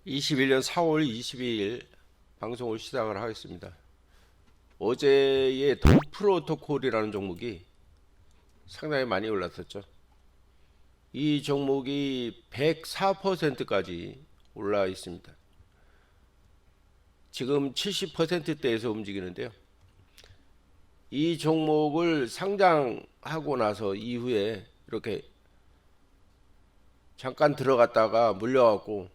21년 4월 22일 방송을 시작을 하겠습니다. 어제의 돈 프로토콜이라는 종목이 상당히 많이 올랐었죠. 이 종목이 104%까지 올라 있습니다. 지금 70%대에서 움직이는데요. 이 종목을 상장하고 나서 이후에 이렇게 잠깐 들어갔다가 물려갖고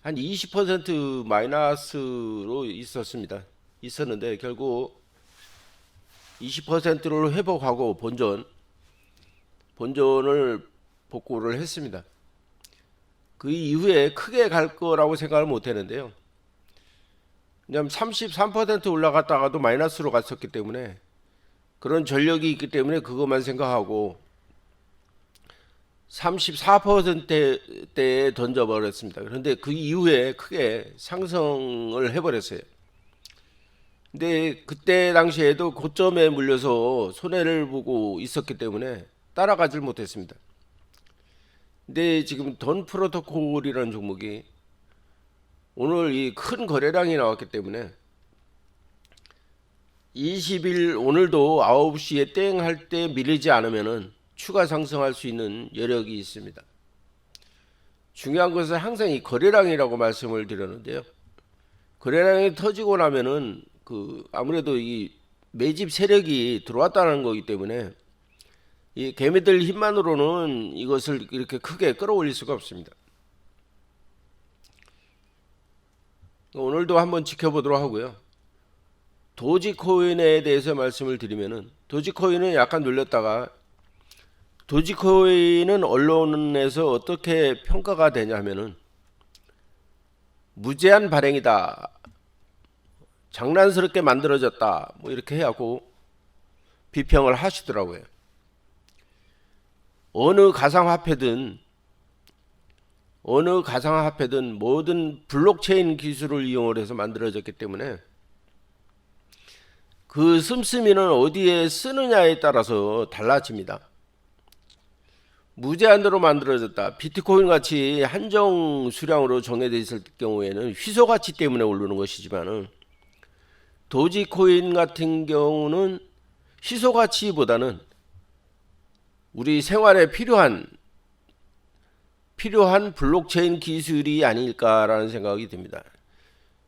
한 20% 마이너스로 있었는데 결국 20%를 회복하고 본전을 복구를 했습니다. 그 이후에 크게 갈 거라고 생각을 못 했는데요. 왜냐하면 33% 올라갔다가도 마이너스로 갔었기 때문에 그런 전력이 있기 때문에 그것만 생각하고 34%대에 던져버렸습니다. 그런데 그 이후에 크게 상승을 해버렸어요. 근데 그때 당시에도 고점에 물려서 손해를 보고 있었기 때문에 따라가질 못했습니다. 근데 지금 돈 프로토콜이라는 종목이 오늘 이 큰 거래량이 나왔기 때문에 20일 오늘도 9시에 땡 할 때 밀리지 않으면은 추가 상승할 수 있는 여력이 있습니다. 중요한 것은 항상 이 거래량이라고 말씀을 드렸는데요. 거래량이 터지고 나면은 아무래도 이 매집 세력이 들어왔다는 거기 때문에 이 개미들 힘만으로는 이것을 이렇게 크게 끌어올릴 수가 없습니다. 오늘도 한번 지켜보도록 하고요. 도지코인에 대해서 말씀을 드리면은 도지코인은 약간 눌렸다가 도지코인은 언론에서 어떻게 평가가 되냐면은 무제한 발행이다, 장난스럽게 만들어졌다, 뭐 이렇게 해갖고 비평을 하시더라고요. 어느 가상화폐든 모든 블록체인 기술을 이용을 해서 만들어졌기 때문에 그 씀씀이는 어디에 쓰느냐에 따라서 달라집니다. 무제한으로 만들어졌다. 비트코인 같이 한정 수량으로 정해져 있을 경우에는 희소 가치 때문에 오르는 것이지만은 도지코인 같은 경우는 희소 가치보다는 우리 생활에 필요한 블록체인 기술이 아닐까라는 생각이 듭니다.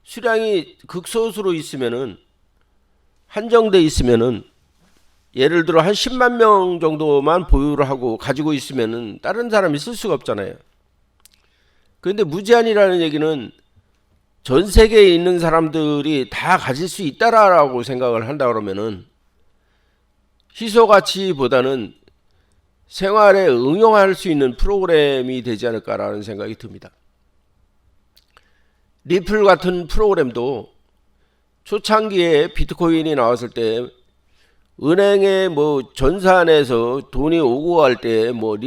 수량이 극소수로 있으면은 한정돼 있으면은 예를 들어 한 10만 명 정도만 보유를 하고 가지고 있으면은 다른 사람이 쓸 수가 없잖아요. 그런데 무제한이라는 얘기는 전 세계에 있는 사람들이 다 가질 수 있다라고 생각을 한다 그러면은 희소 가치보다는 생활에 응용할 수 있는 프로그램이 되지 않을까라는 생각이 듭니다. 리플 같은 프로그램도 초창기에 비트코인이 나왔을 때 은행에 뭐 전산에서 돈이 오고 갈 때 뭐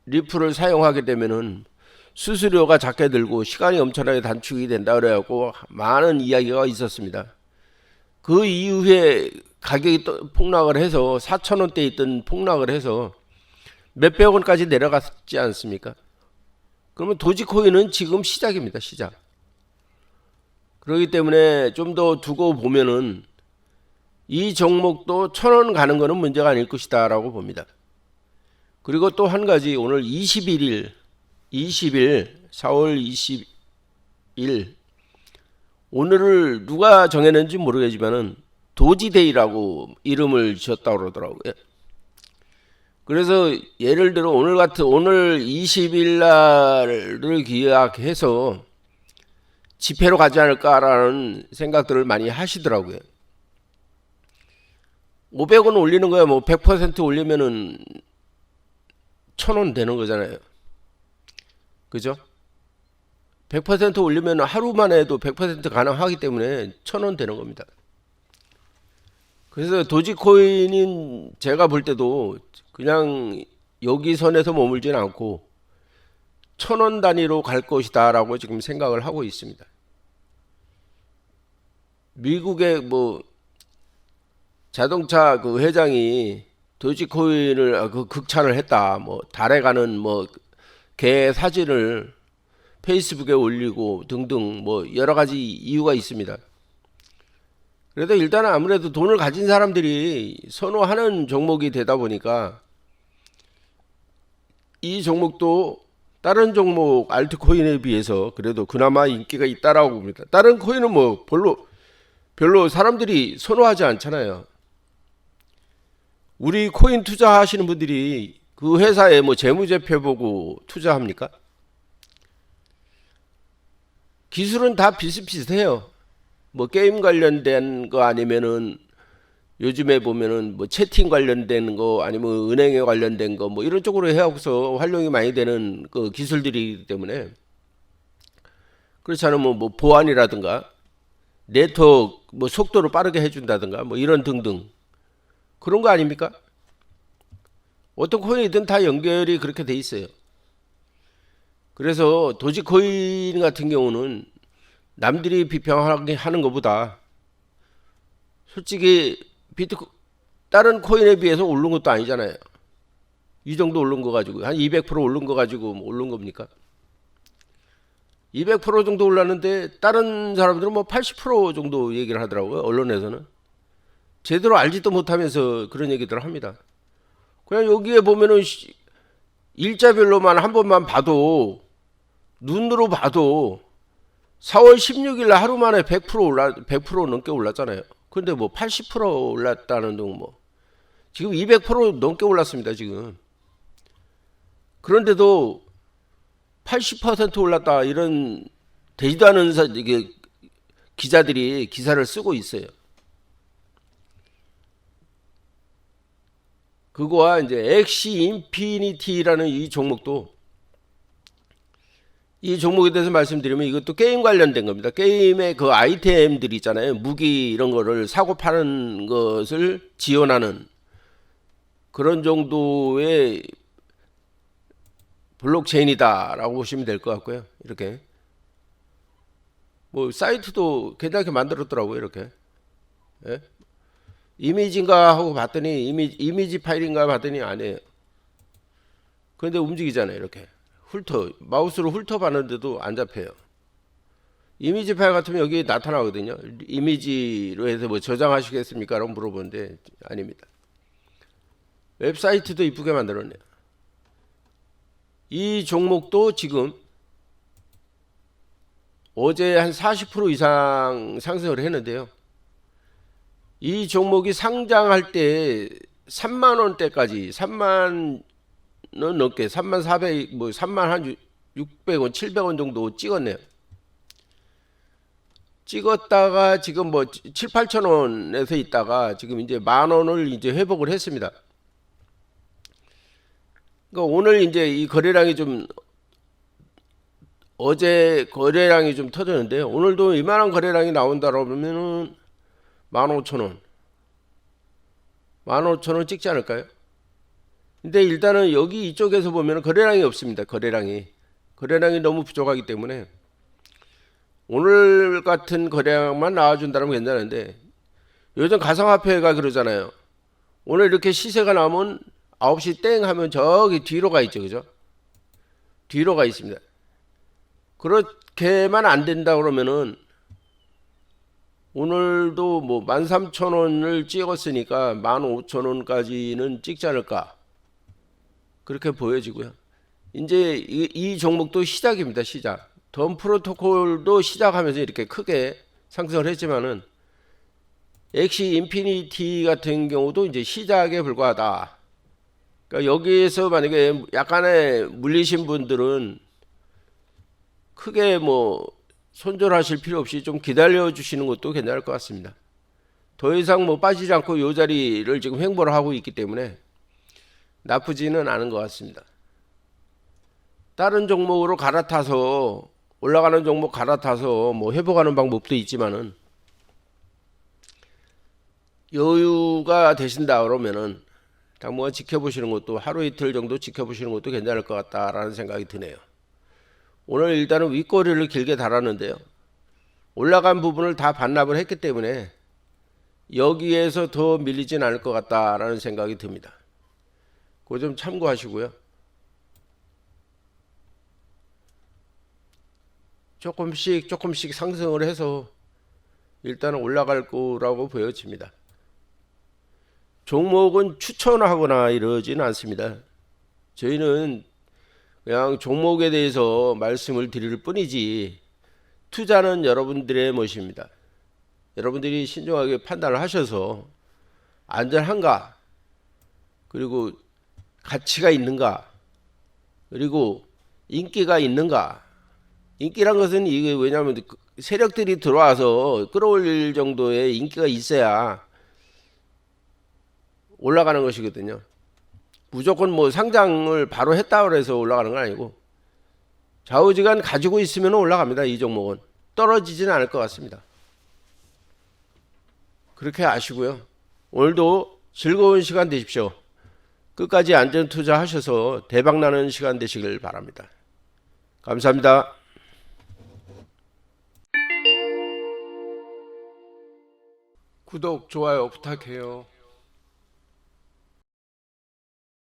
리플을 사용하게 되면은 수수료가 작게 들고 시간이 엄청나게 단축이 된다 그래갖고 많은 이야기가 있었습니다. 그 이후에 가격이 또 폭락을 해서 4,000원대 있던 폭락을 해서 몇백 원까지 내려갔지 않습니까? 그러면 도지코인은 지금 시작입니다. 시작. 그렇기 때문에 좀 더 두고 보면은 이 종목도 1,000원 가는 거는 문제가 아닐 것이다 라고 봅니다. 그리고 또 한 가지, 오늘 20일 4월 20일 오늘을 누가 정했는지 모르겠지만은 도지데이라고 이름을 지었다고 그러더라고요. 그래서 예를 들어 오늘 20일 날을 기약해서 집회로 가지 않을까라는 생각들을 많이 하시더라고요. 500원 올리는 거야 뭐 100% 올리면은 1,000원 되는 거잖아요. 그죠? 100% 올리면 하루만 해도 100% 가능하기 때문에 1,000원 되는 겁니다. 그래서 도지코인인 제가 볼 때도 그냥 여기 선에서 머물지는 않고 1,000원 단위로 갈 것이다 라고 지금 생각을 하고 있습니다. 미국의 뭐 자동차 그 회장이 도지코인을 극찬을 했다. 뭐 달에 가는 뭐 개 사진을 페이스북에 올리고 등등 뭐 여러 가지 이유가 있습니다. 그래도 일단 아무래도 돈을 가진 사람들이 선호하는 종목이 되다 보니까 이 종목도 다른 종목 알트코인에 비해서 그래도 그나마 인기가 있다라고 봅니다. 다른 코인은 뭐 별로 사람들이 선호하지 않잖아요. 우리 코인 투자하시는 분들이 그 회사에 뭐 재무제표 보고 투자합니까? 기술은 다 비슷비슷해요. 뭐 게임 관련된 거 아니면은 요즘에 보면은 뭐 채팅 관련된 거 아니면 은행에 관련된 거 뭐 이런 쪽으로 해갖고서 활용이 많이 되는 그 기술들이기 때문에 그렇지 않으면 뭐 보안이라든가 네트워크 뭐 속도를 빠르게 해준다든가 뭐 이런 등등 그런 거 아닙니까? 어떤 코인이든 다 연결이 그렇게 돼 있어요. 그래서 도지코인 같은 경우는 남들이 비평하게 하는 것보다 솔직히 다른 코인에 비해서 오른 것도 아니잖아요. 이 정도 오른 거 가지고 한 200% 오른 거 가지고 뭐 오른 겁니까? 200% 정도 올랐는데 다른 사람들은 뭐 80% 정도 얘기를 하더라고요. 언론에서는 제대로 알지도 못하면서 그런 얘기들을 합니다. 그냥 여기에 보면은 일자별로만 한 번만 봐도 눈으로 봐도 4월 16일 날 하루 만에 100% 넘게 올랐잖아요. 근데 뭐 80% 올랐다는 등 뭐 지금 200% 넘게 올랐습니다, 지금. 그런데도 80% 올랐다 이런 되지도 않은 이게 기자들이 기사를 쓰고 있어요. 그거와 이제 엑시 인피니티라는 이 종목도 이 종목에 대해서 말씀드리면 이것도 게임 관련된 겁니다. 게임의 그 아이템들 있잖아요. 무기 이런 거를 사고 파는 것을 지원하는 그런 정도의 블록체인이다라고 보시면 될 것 같고요. 이렇게 뭐 사이트도 괜찮게 만들었더라고요. 이렇게 예? 이미지인가 하고 봤더니 이미지 파일인가 봤더니 아니에요. 그런데 움직이잖아요. 이렇게 마우스로 훑어봤는데도 안 잡혀요. 이미지 파일 같으면 여기 나타나거든요. 이미지로 해서 뭐 저장하시겠습니까? 라고 물어보는데 아닙니다. 웹사이트도 이쁘게 만들었네요. 이 종목도 지금 어제 한 40% 이상 상승을 했는데요. 이 종목이 상장할 때 3만 원대까지 3만 원 넘게 3만 400 뭐 3만 한 600원 700원 정도 찍었네요. 찍었다가 지금 뭐 7, 8천 원에서 있다가 지금 이제 만 원을 이제 회복을 했습니다. 그러니까 오늘 이제 이 거래량이 좀 어제 거래량이 좀 터졌는데요. 오늘도 이만한 거래량이 나온다고 하면은 15,000원 15,000원 찍지 않을까요? 근데 일단은 여기 이쪽에서 보면 거래량이 없습니다. 거래량이 너무 부족하기 때문에 오늘 같은 거래량만 나와준다면 괜찮은데 요즘 가상화폐가 그러잖아요. 오늘 이렇게 시세가 나오면 9시 땡 하면 저기 뒤로 가 있죠. 그죠? 뒤로 가 있습니다. 그렇게만 안 된다 그러면은 오늘도 뭐 13,000원을 찍었으니까 15,000원까지는 찍지 않을까 그렇게 보여지고요. 이제 이 종목도 시작입니다. 시작. 덤 프로토콜도 시작하면서 이렇게 크게 상승을 했지만은 엑시 인피니티 같은 경우도 이제 시작에 불과하다. 그러니까 여기에서 만약에 약간의 물리신 분들은 크게 뭐 손절하실 필요 없이 좀 기다려 주시는 것도 괜찮을 것 같습니다. 더 이상 뭐 빠지지 않고 이 자리를 지금 횡보를 하고 있기 때문에 나쁘지는 않은 것 같습니다. 다른 종목으로 갈아타서 올라가는 종목 갈아타서 뭐 회복하는 방법도 있지만은 여유가 되신다 그러면은 당분간 지켜보시는 것도 하루 이틀 정도 지켜보시는 것도 괜찮을 것 같다라는 생각이 드네요. 오늘 일단은 윗꼬리를 길게 달았는데요. 올라간 부분을 다 반납을 했기 때문에 여기에서 더 밀리진 않을 것 같다라는 생각이 듭니다. 그거 좀 참고하시고요. 조금씩 상승을 해서 일단은 올라갈 거라고 보여집니다. 종목은 추천하거나 이러지는 않습니다. 저희는 그냥 종목에 대해서 말씀을 드릴 뿐이지 투자는 여러분들의 몫입니다. 여러분들이 신중하게 판단을 하셔서 안전한가, 그리고 가치가 있는가, 그리고 인기가 있는가. 인기란 것은 이게 왜냐하면 세력들이 들어와서 끌어올릴 정도의 인기가 있어야 올라가는 것이거든요. 무조건 뭐 상장을 바로 했다고 해서 올라가는 건 아니고 좌우지간 가지고 있으면 올라갑니다. 이 종목은 떨어지지는 않을 것 같습니다. 그렇게 아시고요. 오늘도 즐거운 시간 되십시오. 끝까지 안전 투자하셔서 대박나는 시간 되시길 바랍니다. 감사합니다. 구독, 좋아요 부탁해요.